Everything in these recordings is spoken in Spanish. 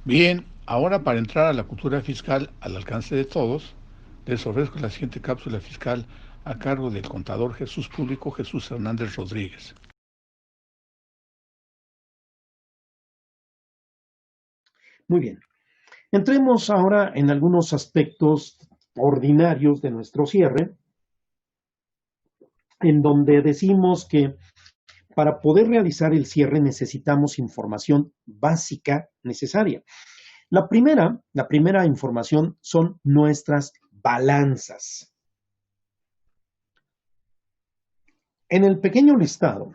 Bien, ahora para entrar a la cultura fiscal al alcance de todos, les ofrezco la siguiente cápsula fiscal a cargo del contador Jesús Público Jesús Hernández Rodríguez. Muy bien. Entremos ahora en algunos aspectos ordinarios de nuestro cierre, en donde decimos que para poder realizar el cierre necesitamos información básica necesaria. La primera información son nuestras balanzas. En el pequeño listado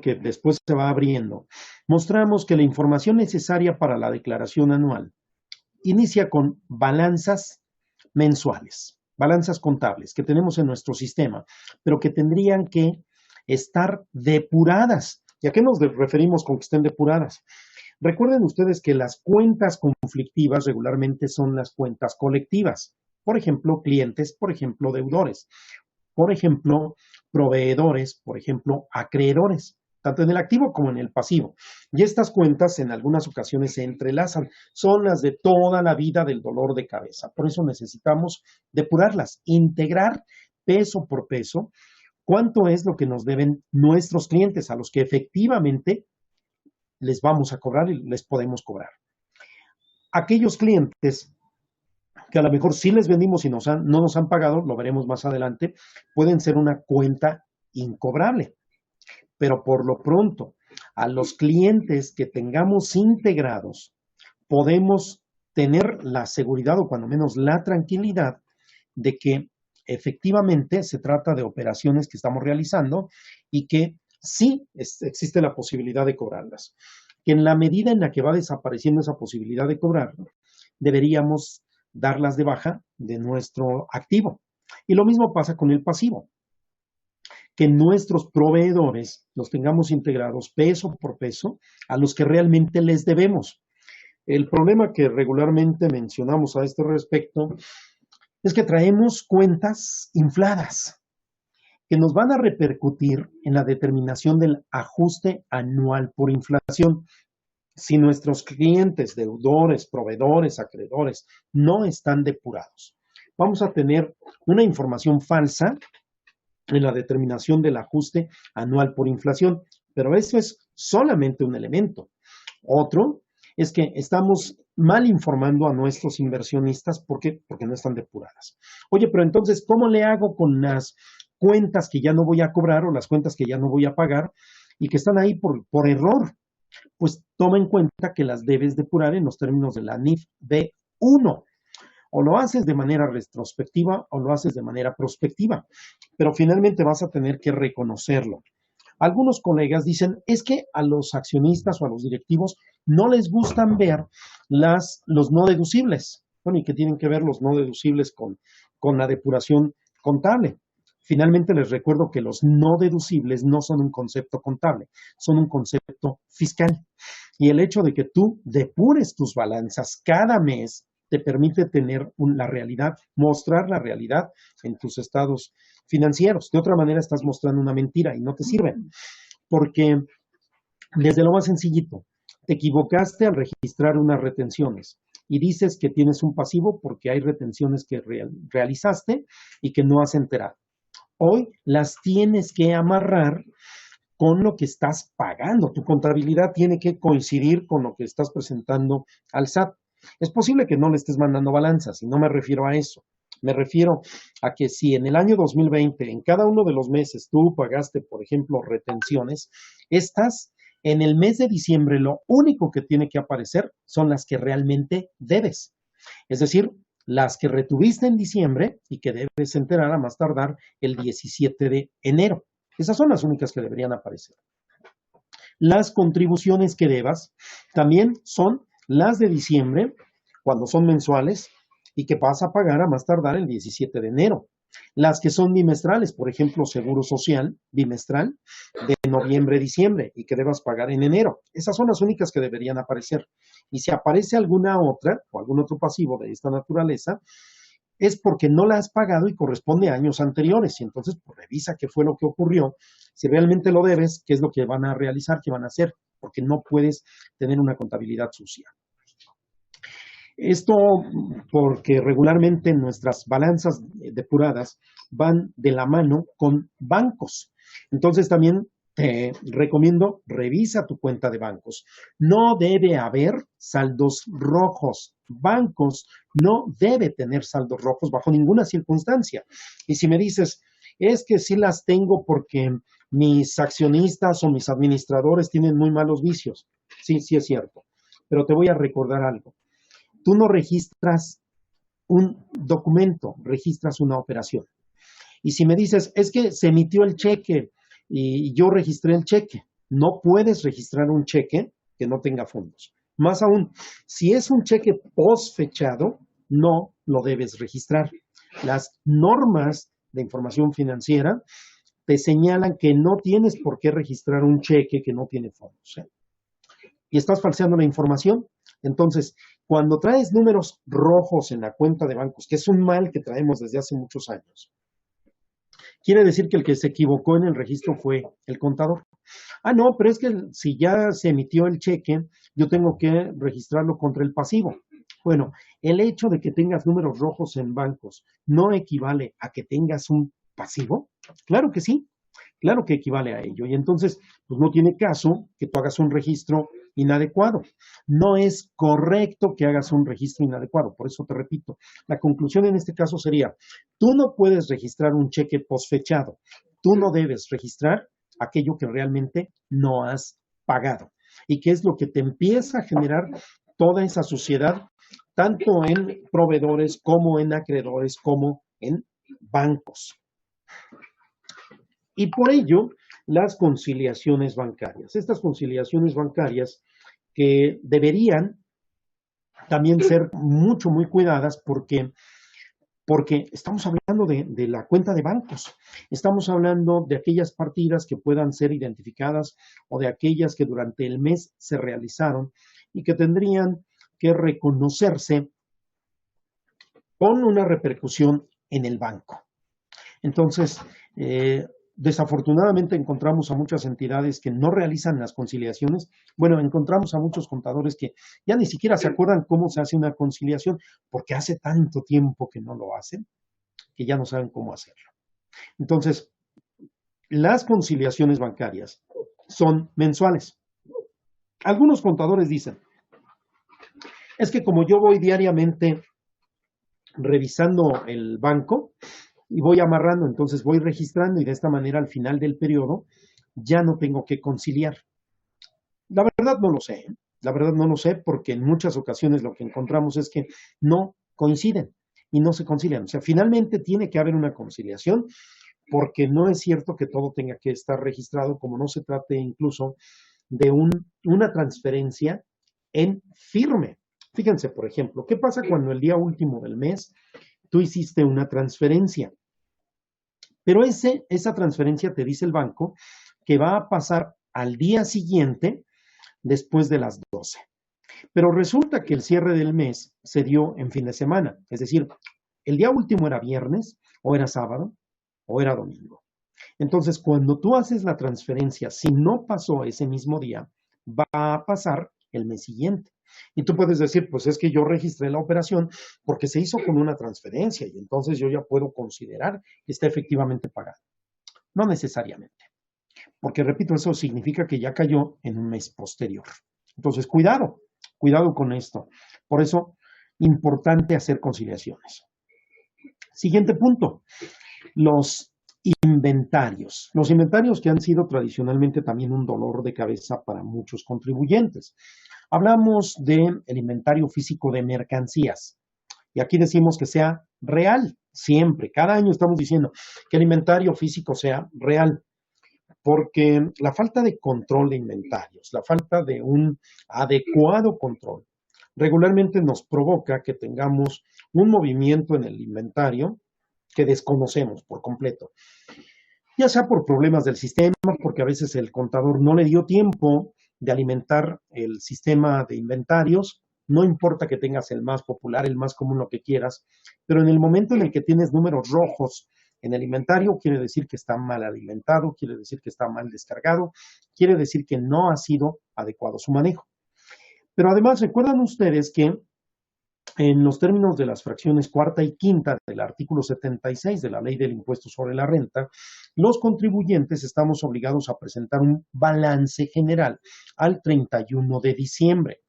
que después se va abriendo, mostramos que la información necesaria para la declaración anual inicia con balanzas mensuales, balanzas contables que tenemos en nuestro sistema, pero que tendrían que estar depuradas. ¿Y a qué nos referimos con que estén depuradas? Recuerden ustedes que las cuentas conflictivas regularmente son las cuentas colectivas. Por ejemplo, clientes, por ejemplo, deudores, por ejemplo, proveedores, por ejemplo, acreedores, tanto en el activo como en el pasivo. Y estas cuentas en algunas ocasiones se entrelazan, son las de toda la vida del dolor de cabeza. Por eso necesitamos depurarlas, integrar peso por peso cuánto es lo que nos deben nuestros clientes a los que efectivamente les vamos a cobrar y les podemos cobrar. Aquellos clientes que a lo mejor sí les vendimos y no nos han pagado, lo veremos más adelante, pueden ser una cuenta incobrable. Pero por lo pronto, a los clientes que tengamos integrados, podemos tener la seguridad o cuando menos la tranquilidad de que efectivamente se trata de operaciones que estamos realizando y que sí existe la posibilidad de cobrarlas. Que en la medida en la que va desapareciendo esa posibilidad de cobrar, deberíamos darlas de baja de nuestro activo. Y lo mismo pasa con el pasivo. Que nuestros proveedores los tengamos integrados peso por peso a los que realmente les debemos. El problema que regularmente mencionamos a este respecto es que traemos cuentas infladas que nos van a repercutir en la determinación del ajuste anual por inflación. Si nuestros clientes, deudores, proveedores, acreedores no están depurados, vamos a tener una información falsa en la determinación del ajuste anual por inflación, pero eso es solamente un elemento. Otro es que estamos mal informando a nuestros inversionistas porque no están depuradas. Oye, pero entonces, ¿cómo le hago con las cuentas que ya no voy a cobrar o las cuentas que ya no voy a pagar y que están ahí por error? Pues toma en cuenta que las debes depurar en los términos de la NIF B1. O lo haces de manera retrospectiva o lo haces de manera prospectiva, pero finalmente vas a tener que reconocerlo. Algunos colegas dicen, es que a los accionistas o a los directivos no les gustan ver los no deducibles. Bueno, ¿y qué tienen que ver los no deducibles con la depuración contable? Finalmente les recuerdo que los no deducibles no son un concepto contable, son un concepto fiscal. Y el hecho de que tú depures tus balanzas cada mes te permite tener la realidad, mostrar la realidad en tus estados financieros. De otra manera estás mostrando una mentira y no te sirve. Porque desde lo más sencillito, te equivocaste al registrar unas retenciones y dices que tienes un pasivo porque hay retenciones que realizaste y que no has enterado. Hoy las tienes que amarrar con lo que estás pagando. Tu contabilidad tiene que coincidir con lo que estás presentando al SAT. Es posible que no le estés mandando balanzas y no me refiero a eso. Me refiero a que si en el año 2020, en cada uno de los meses, tú pagaste, por ejemplo, retenciones, estas en el mes de diciembre lo único que tiene que aparecer son las que realmente debes. Es decir, las que retuviste en diciembre y que debes enterar a más tardar el 17 de enero. Esas son las únicas que deberían aparecer. Las contribuciones que debas también son las de diciembre, cuando son mensuales, y que vas a pagar a más tardar el 17 de enero. Las que son bimestrales, por ejemplo, seguro social bimestral de noviembre, diciembre, y que debas pagar en enero. Esas son las únicas que deberían aparecer. Y si aparece alguna otra o algún otro pasivo de esta naturaleza, es porque no la has pagado y corresponde a años anteriores. Y entonces, pues, revisa qué fue lo que ocurrió. Si realmente lo debes, qué es lo que van a realizar, qué van a hacer, porque no puedes tener una contabilidad sucia. Esto porque regularmente nuestras balanzas depuradas van de la mano con bancos. Entonces también te recomiendo, revisa tu cuenta de bancos. No debe haber saldos rojos. Bancos no debe tener saldos rojos bajo ninguna circunstancia. Y si me dices, es que sí las tengo porque mis accionistas o mis administradores tienen muy malos vicios. Sí, sí es cierto. Pero te voy a recordar algo. Tú no registras un documento, registras una operación. Y si me dices, es que se emitió el cheque y yo registré el cheque, no puedes registrar un cheque que no tenga fondos. Más aún, si es un cheque postfechado, no lo debes registrar. Las normas de información financiera te señalan que no tienes por qué registrar un cheque que no tiene fondos, ¿eh? Y estás falseando la información. Entonces, cuando traes números rojos en la cuenta de bancos, que es un mal que traemos desde hace muchos años, quiere decir que el que se equivocó en el registro fue el contador. Ah, no, pero es que si ya se emitió el cheque, yo tengo que registrarlo contra el pasivo. Bueno, el hecho de que tengas números rojos en bancos no equivale a que tengas un pasivo. Claro que sí, claro que equivale a ello. Y entonces, pues no tiene caso que tú hagas un registro inadecuado. No es correcto que hagas un registro inadecuado. Por eso te repito, la conclusión en este caso sería, tú no puedes registrar un cheque posfechado. Tú no debes registrar aquello que realmente no has pagado. Y que es lo que te empieza a generar toda esa suciedad, tanto en proveedores como en acreedores, como en bancos. Y por ello, las conciliaciones bancarias. Estas conciliaciones bancarias que deberían también ser mucho, muy cuidadas porque estamos hablando de la cuenta de bancos. Estamos hablando de aquellas partidas que puedan ser identificadas o de aquellas que durante el mes se realizaron y que tendrían que reconocerse con una repercusión en el banco. Entonces, desafortunadamente encontramos a muchas entidades que no realizan las conciliaciones. Bueno, encontramos a muchos contadores que ya ni siquiera se acuerdan cómo se hace una conciliación, porque hace tanto tiempo que no lo hacen, que ya no saben cómo hacerlo. Entonces, las conciliaciones bancarias son mensuales. Algunos contadores dicen, es que como yo voy diariamente revisando el banco, y voy amarrando, entonces voy registrando y de esta manera al final del periodo ya no tengo que conciliar. La verdad no lo sé, ¿eh? La verdad no lo sé porque en muchas ocasiones lo que encontramos es que no coinciden y no se concilian. O sea, finalmente tiene que haber una conciliación porque no es cierto que todo tenga que estar registrado, como no se trate incluso de una transferencia en firme. Fíjense, por ejemplo, ¿qué pasa cuando el día último del mes tú hiciste una transferencia? Pero esa transferencia te dice el banco que va a pasar al día siguiente después de las 12. Pero resulta que el cierre del mes se dio en fin de semana. Es decir, el día último era viernes, o era sábado, o era domingo. Entonces, cuando tú haces la transferencia, si no pasó ese mismo día, va a pasar el mes siguiente. Y tú puedes decir, pues es que yo registré la operación porque se hizo con una transferencia y entonces yo ya puedo considerar que está efectivamente pagado. No necesariamente, porque repito, eso significa que ya cayó en un mes posterior. Entonces, cuidado con esto. Por eso, importante hacer conciliaciones. Siguiente punto, los inventarios. Los inventarios que han sido tradicionalmente también un dolor de cabeza para muchos contribuyentes. Hablamos del inventario físico de mercancías. Y aquí decimos que sea real, siempre. Cada año estamos diciendo que el inventario físico sea real. Porque la falta de control de inventarios, la falta de un adecuado control, regularmente nos provoca que tengamos un movimiento en el inventario que desconocemos por completo. Ya sea por problemas del sistema, porque a veces el contador no le dio tiempo de alimentar el sistema de inventarios no importa que tengas el más popular, el más común, lo que quieras, pero en el momento en el que tienes números rojos en el inventario, quiere decir que está mal alimentado, quiere decir que está mal descargado, quiere decir que no ha sido adecuado su manejo. Pero además, recuerdan ustedes que en los términos de las fracciones cuarta y quinta del artículo 76 de la Ley del Impuesto sobre la Renta, los contribuyentes estamos obligados a presentar un balance general al 31 de diciembre.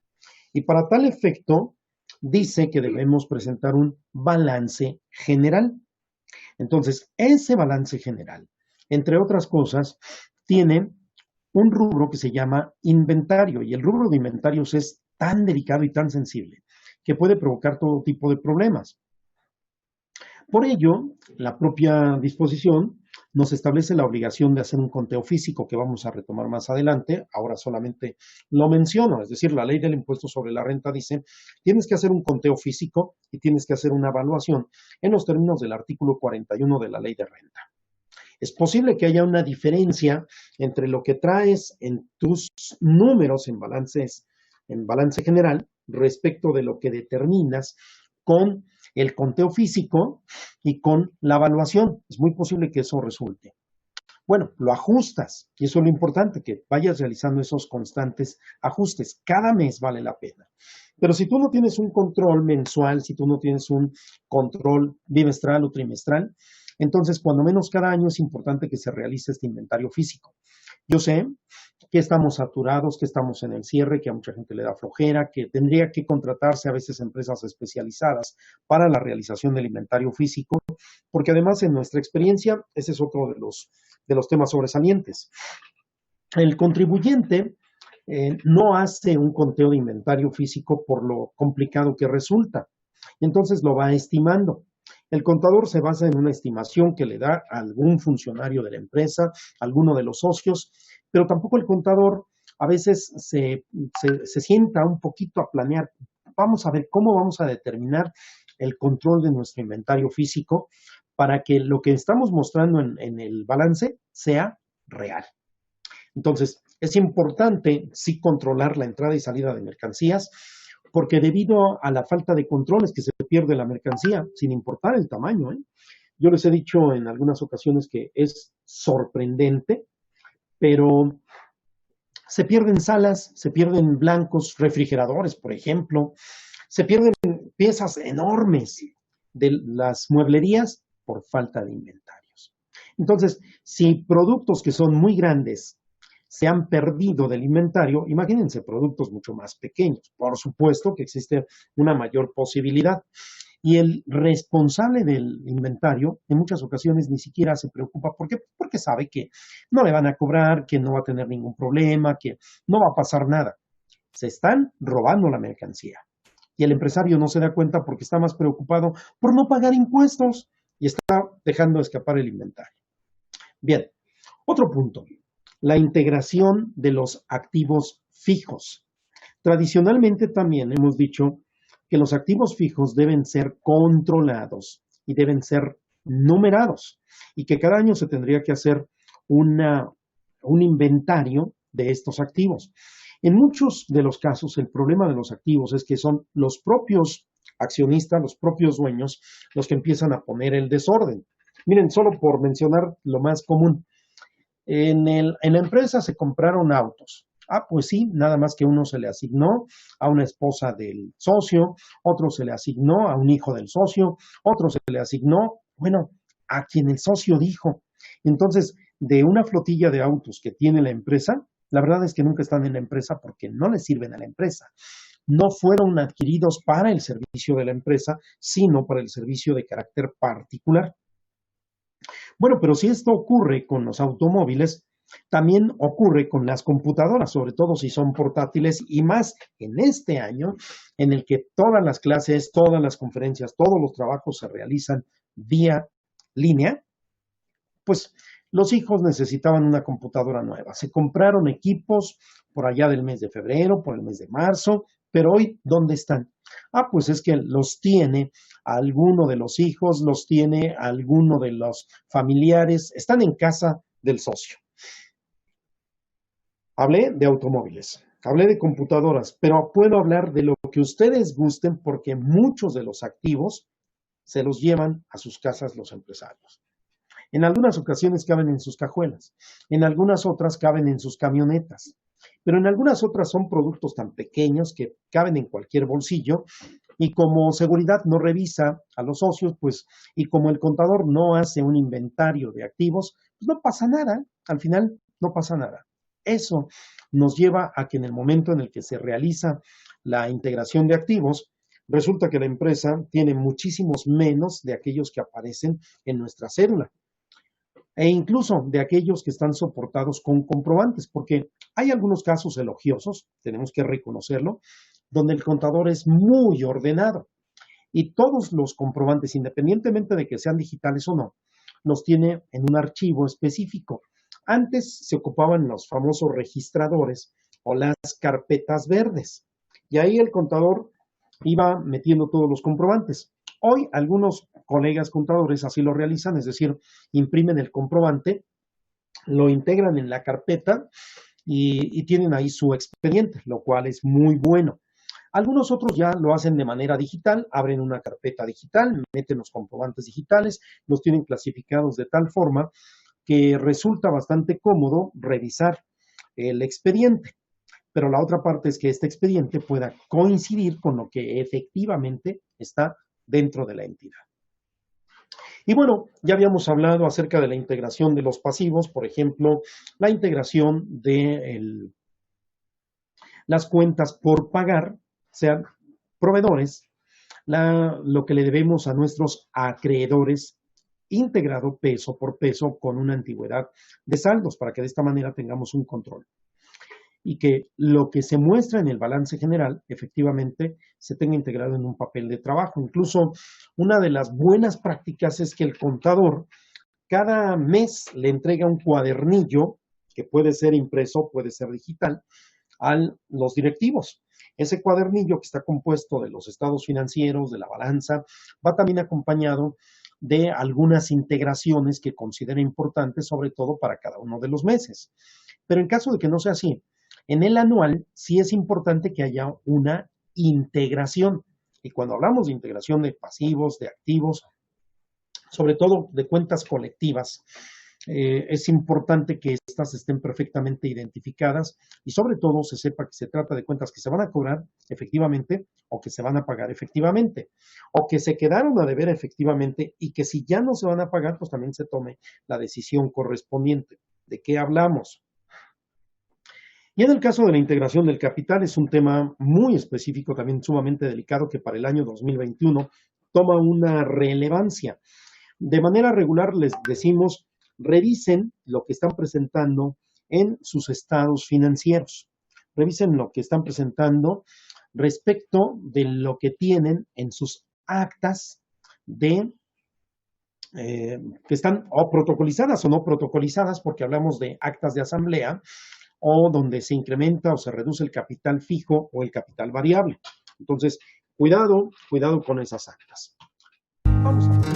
Y para tal efecto, dice que debemos presentar un balance general. Entonces, ese balance general, entre otras cosas, tiene un rubro que se llama inventario, y el rubro de inventarios es tan delicado y tan sensible que puede provocar todo tipo de problemas. Por ello, la propia disposición nos establece la obligación de hacer un conteo físico que vamos a retomar más adelante. Ahora solamente lo menciono, es decir, la ley del impuesto sobre la renta dice, tienes que hacer un conteo físico y tienes que hacer una evaluación en los términos del artículo 41 de la ley de renta. Es posible que haya una diferencia entre lo que traes en tus números en balance general respecto de lo que determinas con el conteo físico y con la evaluación. Es muy posible que eso resulte. Bueno, lo ajustas, y eso es lo importante, que vayas realizando esos constantes ajustes. Cada mes vale la pena. Pero si tú no tienes un control mensual, si tú no tienes un control bimestral o trimestral, entonces cuando menos cada año es importante que se realice este inventario físico. Yo sé que estamos saturados, que estamos en el cierre, que a mucha gente le da flojera, que tendría que contratarse a veces empresas especializadas para la realización del inventario físico, porque además en nuestra experiencia, ese es otro de los temas sobresalientes. El contribuyente no hace un conteo de inventario físico por lo complicado que resulta, entonces lo va estimando. El contador se basa en una estimación que le da a algún funcionario de la empresa, alguno de los socios, pero tampoco el contador a veces se sienta un poquito a planear. Vamos a ver cómo vamos a determinar el control de nuestro inventario físico para que lo que estamos mostrando en el balance sea real. Entonces, es importante sí controlar la entrada y salida de mercancías, porque debido a la falta de controles que se pierde la mercancía, sin importar el tamaño, yo les he dicho en algunas ocasiones que es sorprendente, pero se pierden salas, se pierden blancos, refrigeradores, por ejemplo, se pierden piezas enormes de las mueblerías por falta de inventarios. Entonces, si productos que son muy grandes se han perdido del inventario, imagínense productos mucho más pequeños. Por supuesto que existe una mayor posibilidad. Y el responsable del inventario en muchas ocasiones ni siquiera se preocupa. ¿Por qué? Porque sabe que no le van a cobrar, que no va a tener ningún problema, que no va a pasar nada. Se están robando la mercancía. Y el empresario no se da cuenta porque está más preocupado por no pagar impuestos y está dejando escapar el inventario. Bien, otro punto. La integración de los activos fijos. Tradicionalmente también hemos dicho que los activos fijos deben ser controlados y deben ser numerados y que cada año se tendría que hacer un inventario de estos activos. En muchos de los casos, el problema de los activos es que son los propios accionistas, los propios dueños, los que empiezan a poner el desorden. Miren, solo por mencionar lo más común. En la empresa se compraron autos. Pues sí, nada más que uno se le asignó a una esposa del socio, otro se le asignó a un hijo del socio, otro se le asignó, bueno, a quien el socio dijo. Entonces, de una flotilla de autos que tiene la empresa, la verdad es que nunca están en la empresa porque no le sirven a la empresa. No fueron adquiridos para el servicio de la empresa, sino para el servicio de carácter particular. Bueno, pero si esto ocurre con los automóviles, también ocurre con las computadoras, sobre todo si son portátiles y más en este año en el que todas las clases, todas las conferencias, todos los trabajos se realizan vía línea, pues los hijos necesitaban una computadora nueva. Se compraron equipos por allá del mes de febrero, por el mes de marzo, pero hoy, ¿dónde están? Pues es que los tiene alguno de los hijos, los tiene alguno de los familiares, están en casa del socio. Hablé de automóviles, hablé de computadoras, pero puedo hablar de lo que ustedes gusten porque muchos de los activos se los llevan a sus casas los empresarios. En algunas ocasiones caben en sus cajuelas, en algunas otras caben en sus camionetas, pero en algunas otras son productos tan pequeños que caben en cualquier bolsillo y como seguridad no revisa a los socios, pues, y como el contador no hace un inventario de activos, pues no pasa nada, al final no pasa nada. Eso nos lleva a que en el momento en el que se realiza la integración de activos, resulta que la empresa tiene muchísimos menos de aquellos que aparecen en nuestra cédula e incluso de aquellos que están soportados con comprobantes, porque hay algunos casos elogiosos, tenemos que reconocerlo, donde el contador es muy ordenado y todos los comprobantes, independientemente de que sean digitales o no, los tiene en un archivo específico. Antes se ocupaban los famosos registradores o las carpetas verdes y ahí el contador iba metiendo todos los comprobantes. Hoy algunos colegas contadores así lo realizan, es decir, imprimen el comprobante, lo integran en la carpeta y tienen ahí su expediente, lo cual es muy bueno. Algunos otros ya lo hacen de manera digital, abren una carpeta digital, meten los comprobantes digitales, los tienen clasificados de tal forma que resulta bastante cómodo revisar el expediente. Pero la otra parte es que este expediente pueda coincidir con lo que efectivamente está dentro de la entidad. Y bueno, ya habíamos hablado acerca de la integración de los pasivos, por ejemplo, la integración de las cuentas por pagar, sean proveedores, lo que le debemos a nuestros acreedores integrado peso por peso con una antigüedad de saldos para que de esta manera tengamos un control y que lo que se muestra en el balance general efectivamente se tenga integrado en un papel de trabajo. Incluso una de las buenas prácticas es que el contador cada mes le entrega un cuadernillo que puede ser impreso, puede ser digital, a los directivos. Ese cuadernillo que está compuesto de los estados financieros, de la balanza, va también acompañado de algunas integraciones que considera importantes, sobre todo para cada uno de los meses. Pero en caso de que no sea así, en el anual sí es importante que haya una integración. Y cuando hablamos de integración de pasivos, de activos, sobre todo de cuentas colectivas, es importante que estas estén perfectamente identificadas y sobre todo se sepa que se trata de cuentas que se van a cobrar efectivamente o que se van a pagar efectivamente o que se quedaron a deber efectivamente y que si ya no se van a pagar, pues también se tome la decisión correspondiente. ¿De qué hablamos? Y en el caso de la integración del capital es un tema muy específico, también sumamente delicado, que para el año 2021 toma una relevancia. De manera regular les decimos, revisen lo que están presentando en sus estados financieros. Revisen lo que están presentando respecto de lo que tienen en sus actas de que están o protocolizadas o no protocolizadas, porque hablamos de actas de asamblea, o donde se incrementa o se reduce el capital fijo o el capital variable. Entonces, cuidado con esas actas. Vamos a ver.